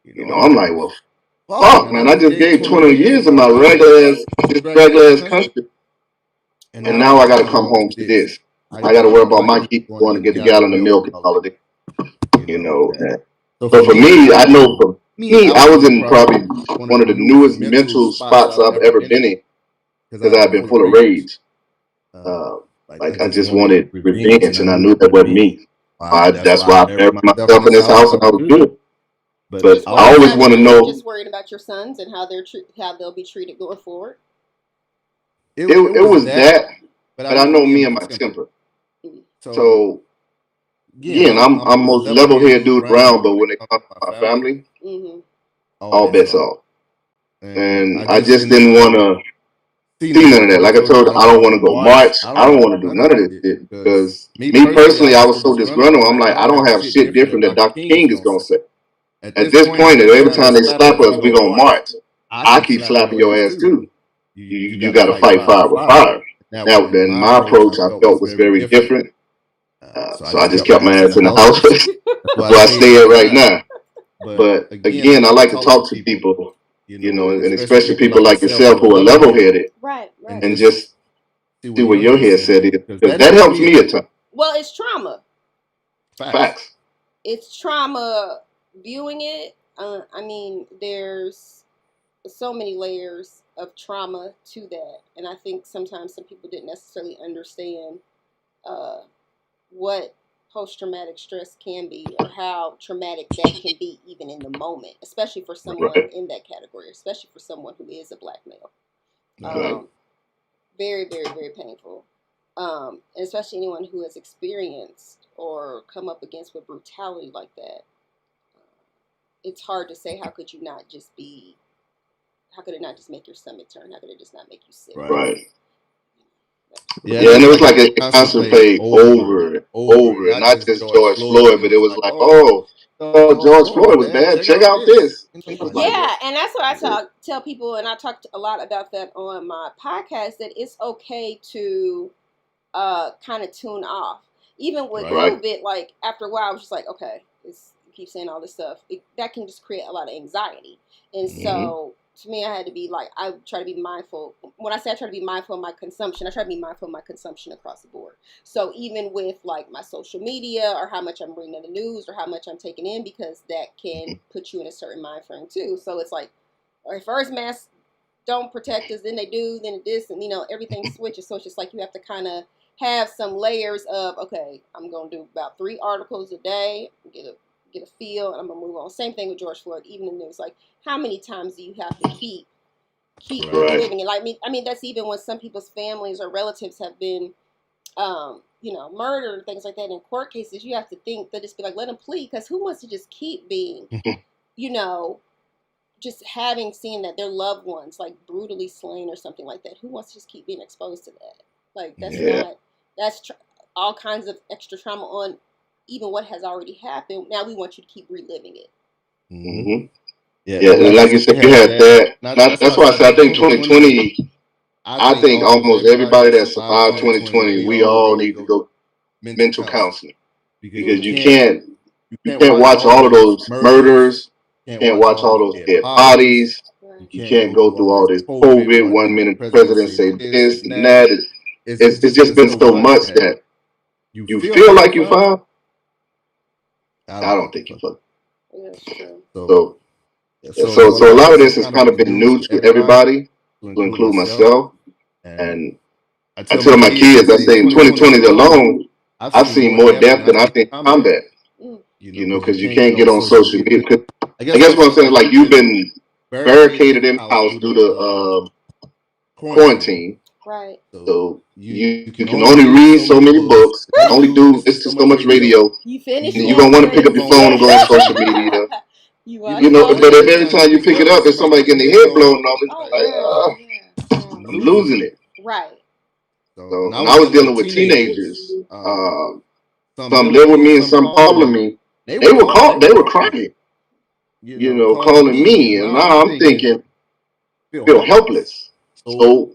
I'm like, well, fuck, man, I just gave 20 years of my regular ass country, and now I got to come home to this. I got to worry about my kids going to get a gallon of milk and all of it. So for me, I know for me, I was in probably one of the newest mental spots I've ever been in, because I've been full of rage. Like I just wanted revenge, and I knew that wasn't me. That's why I buried myself in this house, and I was good. But I always want to know. Just worried about your sons and how they'll be treated going forward. It was that, but I know me and my temper. So again, I'm most level-headed dude around, but when it comes to my family, all bets off. And I just didn't want to see none of that. Like I told you, I don't want to go march. I don't want to do none of this shit, because me personally, I was so disgruntled. I'm like, I don't have shit different that Dr. King is gonna say. At this point, every time they slap us, we gonna march. I keep slapping your ass too. You got to fight fire with fire. Now, then my approach I felt was very different. So I just kept my ass in the house. That's where I stay at right now. But again, I like to talk to people, and especially people like yourself who are level-headed, right. And just see what your head said is, because that helps me a ton. Well, it's trauma. Facts. It's trauma viewing it. I mean, there's so many layers of trauma to that, and I think sometimes some people didn't necessarily understand what post-traumatic stress can be, or how traumatic that can be even in the moment, especially for someone in that category, especially for someone who is a black male. Very, very, very painful. And especially anyone who has experienced or come up against with brutality like that. It's hard to say, how could it not just make your stomach turn? How could it just not make you sick? Right. Yeah, and it was like a constant play over and over, and not just George Floyd, but it was like, George Floyd was bad. Check out this. Yeah, and that's what I tell people, and I talked a lot about that on my podcast, that it's okay to kind of tune off. Even with COVID, like after a while, I was just like, okay, you keep saying all this stuff. That can just create a lot of anxiety. And so to me, I had to be like, I try to be mindful. When I say I try to be mindful of my consumption, I try to be mindful of my consumption across the board. So even with like my social media, or how much I'm reading in the news, or how much I'm taking in, because that can put you in a certain mind frame too. So it's like, all right, first masks don't protect us, then they do, then this, and everything switches. So it's just like you have to kind of have some layers of, okay, I'm going to do about 3 articles a day, get a feel, and I'm going to move on. Same thing with George Floyd, even in the news. Like, how many times do you have to keep living it? Like, I mean, that's even when some people's families or relatives have been, murdered and things like that in court cases. You have to think, they'll just be like, let them plead, because who wants to just keep being, just seen that their loved ones, like, brutally slain or something like that. Who wants to just keep being exposed to that? Like, that's all kinds of extra trauma on even what has already happened. Now we want you to keep reliving it. Mm-hmm. Yeah, and like you said, you had that. That's why I said I think 2020. I think almost everybody that survived 2020, we all need to go mental counseling. because you can't watch all of those murders, can't watch all those dead bodies. You can't go through all this COVID. 1 minute the president say this and that. It's just been so much that you feel like you found. I don't think you fucked. That's true. So a lot of this has kind of been new to everybody, to include myself. And I tell my kids, I say in 2020 alone, I've seen more death than I've seen combat. Because you can't get on social media. I guess what I'm saying is like you've been barricaded in the house due to quarantine. Right. So you can only read so many books, only listen to so much radio. You finish. You're gonna want to pick up your phone and go on social media. But if every time you pick it up, there's somebody getting their head blown off, it's like, I'm losing it. Right. So, and I was dealing with teenagers. Some live with me and some calling me. They were crying. Calling me, and now I'm thinking, feel helpless. So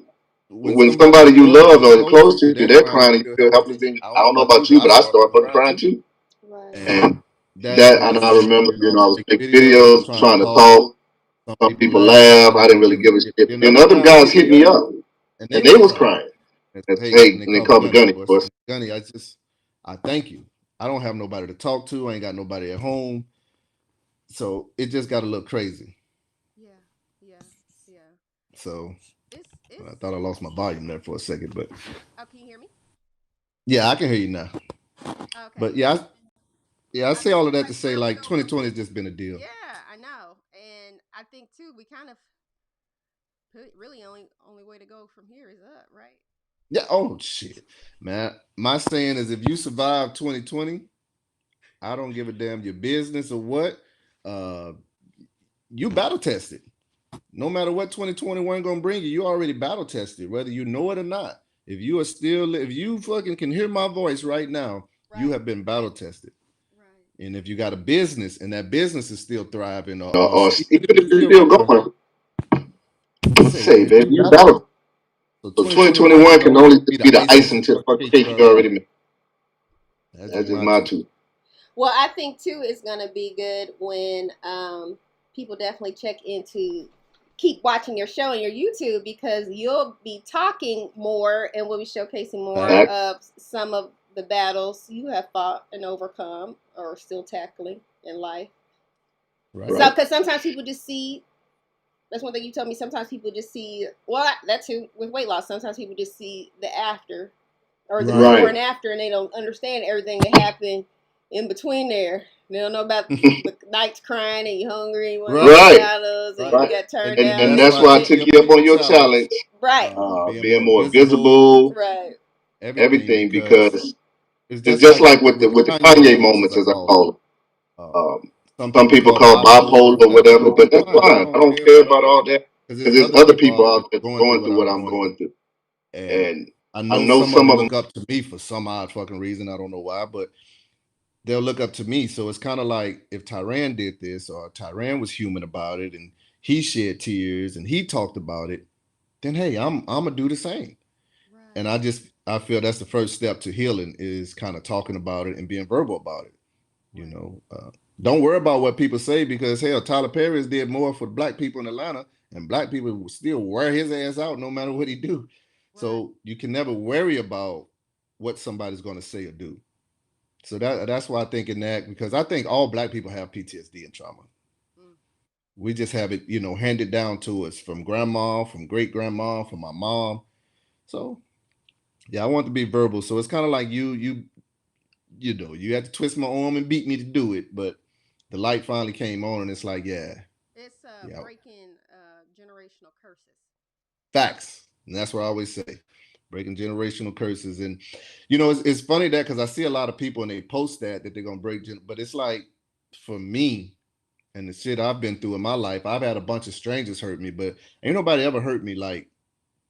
when somebody you love or close to you, they're crying and you feel helpless, then I don't know about you, but I start fucking crying too. Right. And I remember, I was making videos, trying to talk. Some people laugh. I didn't really give a shit. And other guys hit me up, and they was crying. And they called me Gunny, of course. Gunny, I thank you. I don't have nobody to talk to. I ain't got nobody at home. So it just got a little crazy. Yeah. So I thought I lost my volume there for a second, but can you hear me? Yeah, I can hear you now. Okay. But I say all of that to say like 2020 has just been a deal. Yeah, I know. And I think too, we kind of really only way to go from here is up, right? Yeah. Oh shit, man. My saying is, if you survive 2020, I don't give a damn your business or what. You battle tested. No matter what 2021 gonna bring you, you already battle tested, whether you know it or not. If you fucking can hear my voice right now, you have been battle tested. Right. And if you got a business and that business is still thriving, or even if you're still going, say, baby, you battle. So 2021 can only be the icing to the fucking cake you already made. That's just my two. Well, I think too it's gonna be good when people definitely keep watching your show and your YouTube, because you'll be talking more and we'll be showcasing more of some of the battles you have fought and overcome or still tackling in life. Right. So, because sometimes people just see, that's one thing you told me, sometimes people just see, well, that too, with weight loss, sometimes people just see the after or the before and after, and they don't understand everything that happened in between there. They don't know about the nights crying and you hungry and you want to eat McDonald's and you got turned down. And that's why I took you up on your challenge. Right. Being more visible. Right. Everything, because it's just like with the Kanye moments, as I call them. Some people call it bipolar or whatever, but that's fine. I don't care about all that, because there's other people out there going through what I'm going through. And I know some of them look up to me for some odd fucking reason. I don't know why, but they'll look up to me. So it's kind of like if Tyran did this, or Tyran was human about it and he shed tears and he talked about it, then hey, I'm gonna do the same. Right. And I feel that's the first step to healing, is kind of talking about it and being verbal about it. Don't worry about what people say, because hell, Tyler Perry did more for black people in Atlanta, and black people will still wear his ass out no matter what he do. Right. So you can never worry about what somebody's going to say or do. So that's why I think in that, because I think all black people have PTSD and trauma. We just have it, handed down to us from grandma, from great grandma, from my mom. So yeah, I want to be verbal. So it's kind of like you had to twist my arm and beat me to do it, but the light finally came on, and it's like, it's breaking generational curses. Facts, and that's what I always say, breaking generational curses. And it's funny that, because I see a lot of people and they post that they're gonna break, but it's like, for me and the shit I've been through in my life, I've had a bunch of strangers hurt me, but ain't nobody ever hurt me like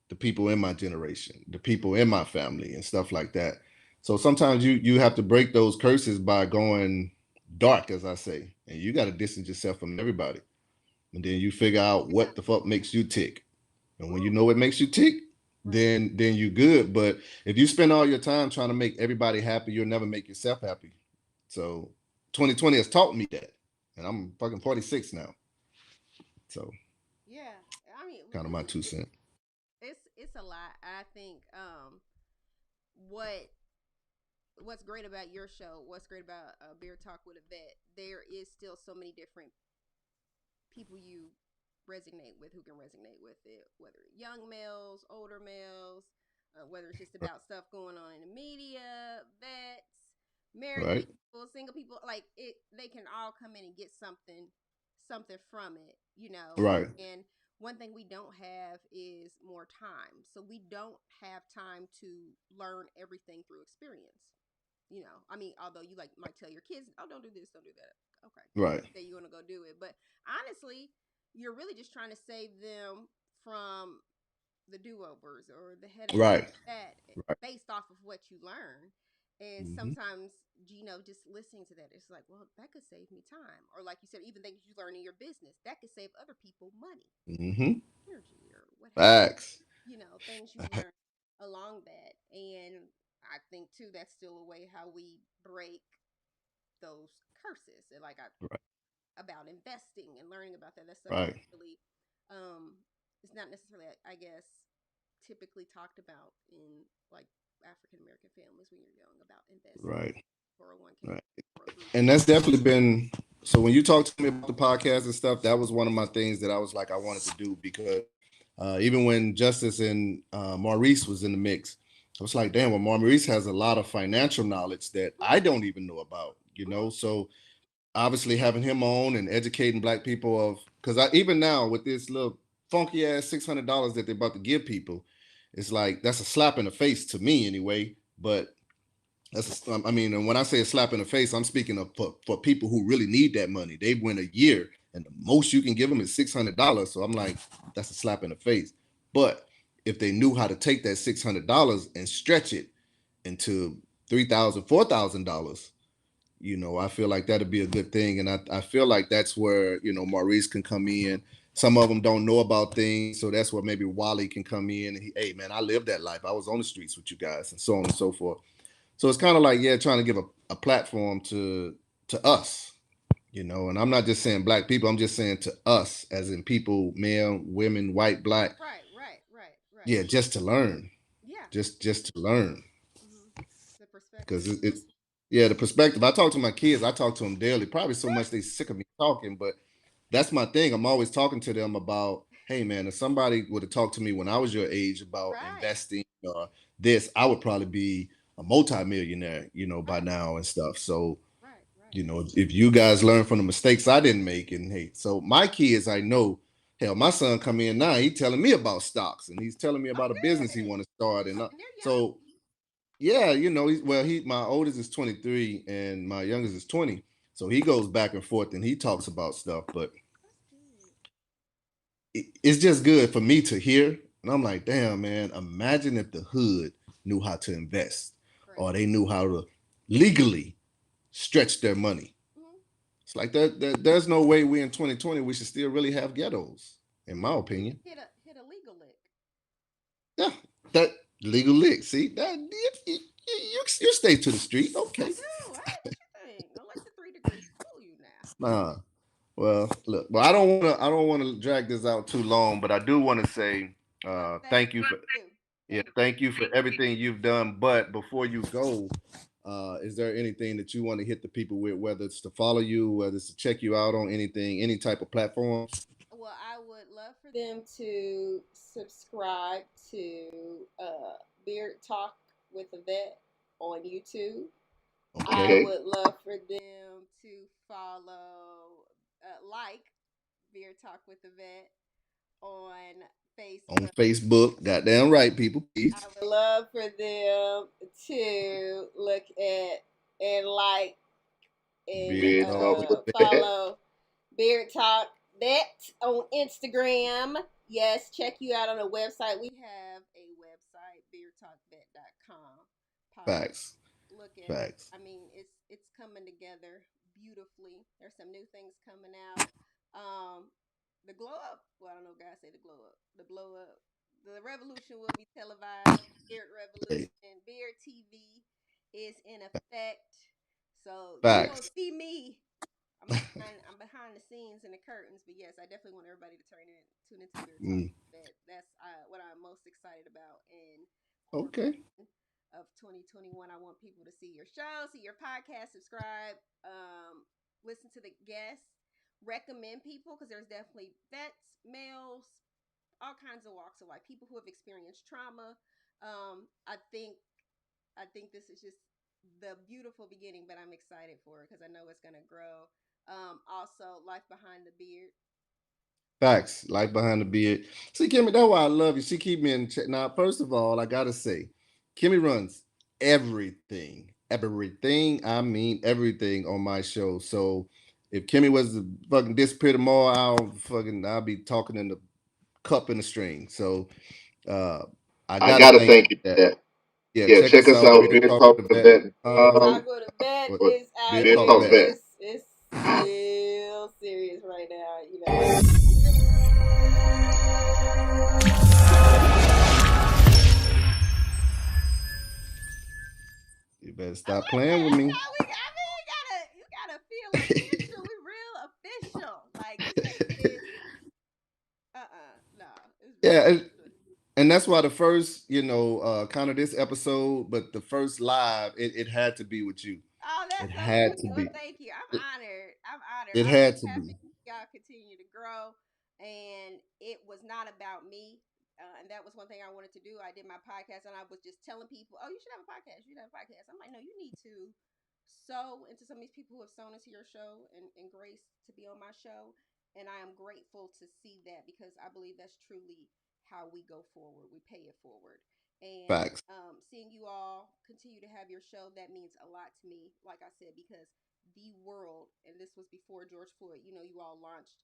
the people in my generation, the people in my family and stuff like that. So sometimes you have to break those curses by going dark, as I say, and you got to distance yourself from everybody. And then you figure out what the fuck makes you tick. And when you know what makes you tick, then you good. But if you spend all your time trying to make everybody happy, you'll never make yourself happy. So 2020 has taught me that, and I'm fucking 46 now. So Yeah, I mean, kind of my 2 cents. it's a lot. I think what what's great about your show, what's great about Beer Talk with a Vet, there is still so many different people you resonate with, who can resonate with it, whether young males, older males, whether it's just about stuff going on in the media, vets, married Right. people, single people, like it, they can all come in and get something from it, you know. Right. And one thing we don't have is more time. So we don't have time to learn everything through experience. You know, I mean, although you like might tell your kids, "Oh, don't do this, don't do that." Okay, Right. say you're gonna go do it, but honestly, you're really just trying to save them from the do-overs or the headaches Right. that Right. based off of what you learn. And Mm-hmm. sometimes, just listening to that, it's like, well, that could save me time. Or like you said, even things you learn in your business, that could save other people money, Mm-hmm. energy, or what have Facts. you. Things you learn along that. And I think too, that's still a way how we break those curses. And like I Right. about investing and learning about that. That's something Right. that really, it's not necessarily, I guess, typically talked about in like African American families when you're young about investing, Right. 401k, Right. or a group. And that's definitely been so. When you talk to me about the podcast and stuff, that was one of my things that I was like I wanted to do because even when Justice and Maurice was in the mix, I was like, damn, well, Maurice has a lot of financial knowledge that I don't even know about, you know. So obviously having him on and educating black people of because I even now with this little funky ass $600 that they're about to give people, it's like that's a slap in the face to me anyway. But I mean, and when I say a slap in the face, I'm speaking of for people who really need that money. They win a year, and the most you can give them is $600. So I'm like, that's a slap in the face. But if they knew how to take that $600 and stretch it into $3,000, $4,000, I feel like that'd be a good thing. And I feel like that's where Maurice can come in. Some of them don't know about things, so that's where maybe Wally can come in. And hey, man, I lived that life. I was on the streets with you guys, and so on and so forth. So it's kind of like, yeah, trying to give a platform to us, and I'm not just saying black people, I'm just saying to us, as in people, male, women, white, black, Right. yeah, just to learn, Yeah. just to learn, hmm The perspective. because it's yeah, the perspective. I talk to my kids, I talk to them daily, probably so much they sick of me talking, but that's my thing. I'm always talking to them about, hey man, if somebody would have talked to me when I was your age about Right. investing or this, I would probably be a multimillionaire, by Right. now and stuff. So Right. if you guys learn from the mistakes I didn't make, and hey, so my kids, I know, hell, my son come in now, he telling me about stocks and he's telling me Oh, about a business he good. want to start, and And they're young. so yeah, my oldest is 23 and my youngest is 20, so he goes back and forth and he talks about stuff, but That's good. it's just good for me to hear, and I'm like, damn man, imagine if the hood knew how to invest or Right. they knew how to legally stretch their money. hmm It's like there's no way we in 2020 we should still really have ghettos, in my opinion. Hit a legal lick. Yeah, that legal lick. See that you stay to the street, I okay? do. Hey, what you think? Don't let the 3 degrees fool you now. Nah. Well, look, but I don't want to drag this out too long, but I do want to say Thank thank you for you. yeah, Thank thank you for everything you've done. But before you go, is there anything that you want to hit the people with, whether it's to follow you, whether it's to check you out on anything, any type of platform? Well, I would love for them to subscribe to Beard Talk with a Vet on YouTube. I Okay. would love for them to follow, like Beard Talk with a Vet on On Facebook. Facebook. Goddamn right, people. I Please. would love for them to look at and like and Beard Beard talk Talk with with the the vet. Vet. follow Beard Talk Vet on Instagram. Yes, check you out on the website. We have a website, beardtalkvet.com. Pop Facts. look at it. Facts. I mean, it's coming together beautifully. There's some new things coming out. Um, the glow up. Well, I don't know, guys say the glow up. The blow up. The revolution will be televised. Beard Hey. Revolution. Beard TV is in effect. So you Facts. don't see me. I'm behind the scenes and the curtains, but yes, I definitely want everybody to tune into Beer Talk. That's what I'm most excited about. And Okay. of 2021, I want people to see your show, see your podcast, subscribe, listen to the guests, recommend people because there's definitely vets, males, all kinds of walks of life, people who have experienced trauma. I think this is just the beautiful beginning, but I'm excited for it because I know it's gonna grow. Also, life behind the beard. Facts. Life behind the beard. See, Kimmy, that's why I love you. She keep me in check. Now, first of all, I gotta say, Kimmy runs everything. Everything. I mean everything on my show. So if Kimmy was to fucking disappear tomorrow, I'll be talking in the cup and the string. So I I gotta gotta thank thank you you for for that. that. Yeah, Yeah, check check us us out. out. Beer Beer Talk Talk with the the Vet. Vet. Talk with a vet Or is out Beer Talk here. Vet. It's real serious right now. You know. You better stop playing with me. You gotta feel official. We real official. Like this is no. It's Yeah, and that's why the first, kind of this episode, but the first live, it had to be with you. Oh, It that's so had to sweet. be. Well, thank you. I'm It, honored. it I'm had just to happy be. y'all continue to grow. And it was not about me. And that was one thing I wanted to do. I did my podcast and I was just telling people, oh, you should have a podcast. You should have a podcast. I'm like, no, you need to sow into some of these people who have sown into your show and grace to be on my show. And I am grateful to see that because I believe that's truly how we go forward. We pay it forward. And Facts. seeing you all continue to have your show, that means a lot to me. Like I said, because the world, and this was before George Floyd, you all launched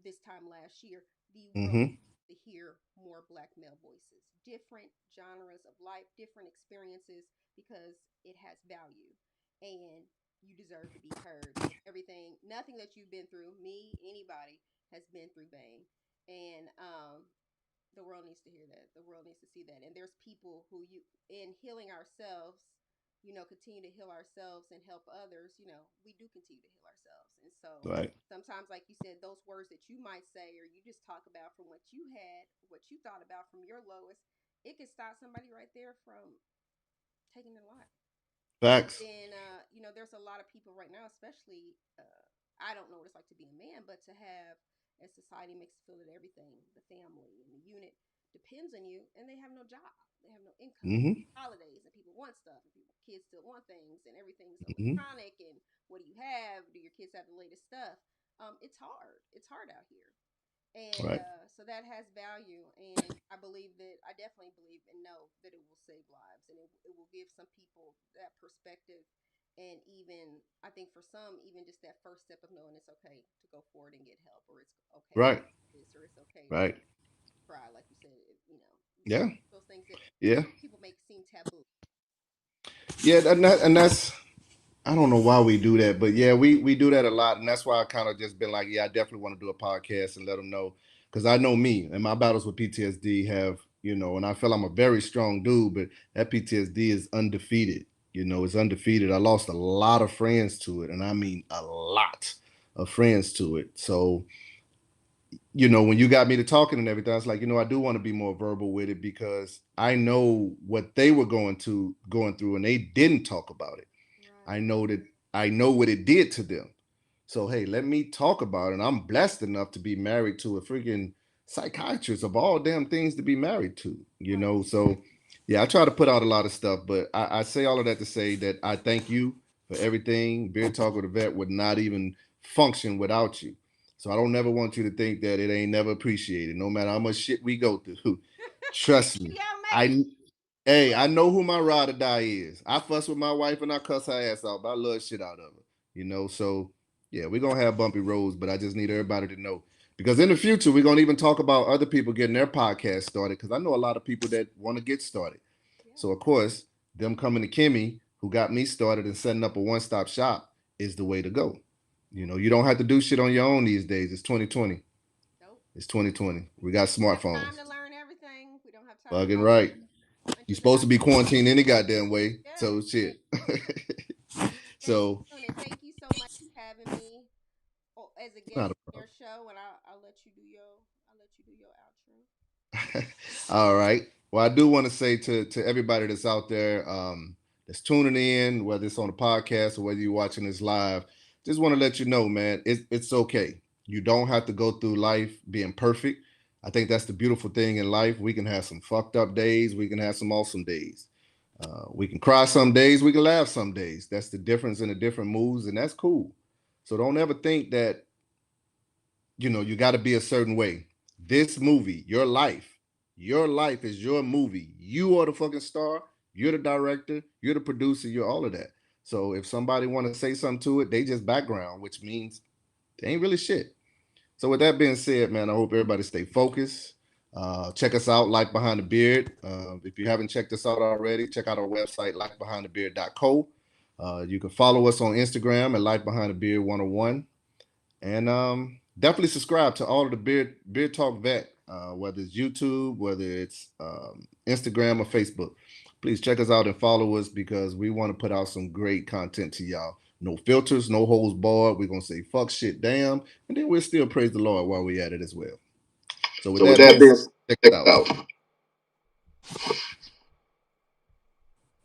this time last year, the world Mm-hmm. to hear more Black male voices, different genres of life, different experiences, because it has value and you deserve to be heard. Everything, nothing that you've been through, me, anybody, has been through Bang. And the world needs to hear that. The world needs to see that. And there's people who in healing ourselves, continue to heal ourselves and help others, we do continue to heal ourselves. And so Right. sometimes, like you said, those words that you might say or you just talk about from what you had, what you thought about from your lowest, it could stop somebody right there from taking their life. Facts. And there's a lot of people right now, especially I don't know what it's like to be a man, but to have as society makes it feel that everything, the family and the unit depends on you, and they have no job, they have no income, Mm-hmm. holidays, and people want stuff, and kids still want things, and everything's Mm-hmm. electronic. And what do you have? Do your kids have the latest stuff? It's hard. It's hard out here. And Right. so that has value, and I definitely believe and know that it will save lives, and it will give some people that perspective, and even I think for some, even just that first step of knowing it's okay to go forward and get help, or it's okay Right. to this, or it's okay Right. to cry, like you said, Yeah. those things that Yeah. people make seem taboo. Yeah. And that's, I don't know why we do that, but yeah, we do that a lot, and that's why I kind of just been like, yeah, I definitely want to do a podcast and let them know, because I know me and my battles with PTSD have, and I feel I'm a very strong dude, but that PTSD is undefeated. It's undefeated. I lost a lot of friends to it, and I mean a lot of friends to it. So, when you got me to talking and everything, I was like, I do want to be more verbal with it because I know what they were going through, and they didn't talk about it. Right. I know what it did to them. So hey, let me talk about it. And I'm blessed enough to be married to a freaking psychiatrist of all damn things to be married to, Right. So yeah, I try to put out a lot of stuff, but I say all of that to say that I thank you for everything. Beer Talk with a Vet would not even function without you. So I don't never want you to think that it ain't never appreciated, no matter how much shit we go through. Trust me. I Hey, I know who my ride or die is. I fuss with my wife and I cuss her ass out, but I love shit out of her. So yeah, we're gonna have bumpy roads, but I just need everybody to know. Because in the future, we're gonna even talk about other people getting their podcast started. Because I know a lot of people that want to get started. Yeah. So of course, them coming to Kimmy, who got me started and setting up a one-stop shop, is the way to go. You don't have to do shit on your own these days. It's 2020. Nope. It's 2020. We got smartphones. Time to learn everything. We don't have time. Fucking right. You're supposed to be quarantined any goddamn way. Yeah. So shit. So go, and I'll let you do your outro. All right. Well, I do want to say to everybody that's out there, that's tuning in, whether it's on the podcast or whether you're watching this live, just want to let you know, man, it's okay. You don't have to go through life being perfect. I think that's the beautiful thing in life. We can have some fucked up days. We can have some awesome days. We can cry some days. We can laugh some days. That's the difference in the different moods, and that's cool. So don't ever think that, you got to be a certain way. This movie, your life is your movie. You are the fucking star. You're the director. You're the producer. You're all of that. So if somebody want to say something to it, they just background, which means they ain't really shit. So with that being said, man, I hope everybody stay focused. Check us out, Life Behind the Beard. If you haven't checked us out already, check out our website, lifebehindthebeard.co. You can follow us on Instagram at Life Behind the Beard 101. And definitely subscribe to all of the Beard Talk Vet, whether it's YouTube, whether it's Instagram or Facebook. Please check us out and follow us because we want to put out some great content to y'all. No filters, no holes barred. We're going to say fuck, shit, damn. And then we'll still praise the Lord while we're at it as well. So with that being said, check it out.